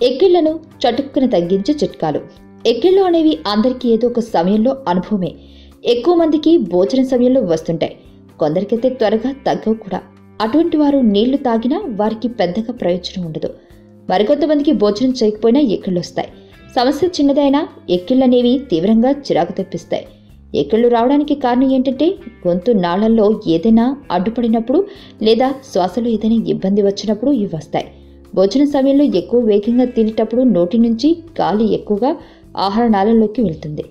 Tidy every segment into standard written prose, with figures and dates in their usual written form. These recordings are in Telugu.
ఎక్కిళ్లను చటుక్కున తగ్గించే చిట్కాలు. ఎక్కిళ్లు అనేవి అందరికీ ఏదో ఒక సమయంలో అనుభవమే. ఎక్కువ మందికి భోజనం సమయంలో వస్తుంటాయి. కొందరికైతే త్వరగా తగ్గవు కూడా. అటువంటి వారు నీళ్లు తాగినా వారికి పెద్దగా ప్రయోజనం ఉండదు. మరికొంతమందికి భోజనం చేయకపోయినా ఎక్కిళ్ళు వస్తాయి. సమస్య చిన్నదైనా ఎక్కిళ్ళనేవి తీవ్రంగా చిరాకు తెప్పిస్తాయి. ఎక్కిళ్ళు రావడానికి కారణం ఏంటంటే గొంతు నాళల్లో ఏదైనా అడ్డుపడినప్పుడు లేదా శ్వాసలో ఏదైనా ఇబ్బంది వచ్చినప్పుడు ఇవి వస్తాయి. భోజనం సమయంలో ఎక్కువ వేగంగా తినేటప్పుడు నోటి నుంచి గాలి ఎక్కువగా ఆహార నాళంలోకి వెళ్తుంది.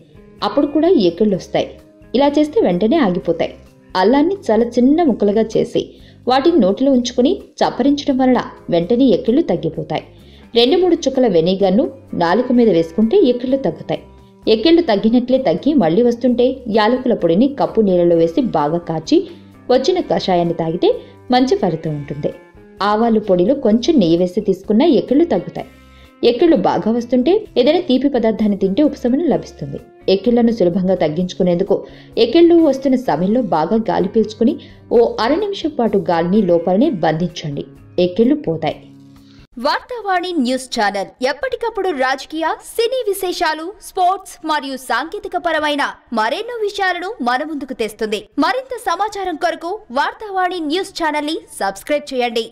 అప్పుడు కూడా ఎక్కిళ్ళు వస్తాయి. ఇలా చేస్తే వెంటనే ఆగిపోతాయి. అల్లాన్ని చాలా చిన్న ముక్కలుగా చేసి వాటిని నోటిలో ఉంచుకుని చప్పరించడం వలన వెంటనే ఎక్కిళ్ళు తగ్గిపోతాయి. 2-3 చుక్కల వెనిగర్ను నాలుక మీద వేసుకుంటే ఎక్కిళ్ళు తగ్గుతాయి. ఎక్కిళ్ళు తగ్గినట్లే తగ్గి మళ్లీ వస్తుంటే యాలకుల పొడిని కప్పు నీళ్ళలో వేసి బాగా కాచి వచ్చిన కషాయాన్ని తాగితే మంచి ఫలితం ఉంటుంది. ఆవాలు పొడిలో కొంచెం నెయ్యి వేసి తీసుకున్నా ఎక్కిళ్ళు తగ్గుతాయి. ఎక్కిళ్ళు బాగా వస్తుంటే ఏదైనా తీపి పదార్థాన్ని తింటే ఉపశమనం లభిస్తుంది. ఎక్కిళ్లను సులభంగా తగ్గించుకునేందుకు ఎక్కిళ్ళు వస్తున్న సమయంలో బాగా గాలి పీల్చుకుని ఓ 1/2 నిమిషం పాటు గాలిని లోపలనే బంధించండి. ఎక్కిళ్ళు పోతాయి. వార్తావాణి న్యూస్ ఛానల్ ఎప్పటికప్పుడు రాజకీయ, సినీ విశేషాలు, స్పోర్ట్స్ మరియు సాంకేతిక పరమైన మరెన్నో విషయాలను మన ముందుకు తెస్తుంది. మరింత సమాచారం కొరకు వార్తావాణి న్యూస్ ఛానల్ ని సబ్స్క్రైబ్ చేయండి.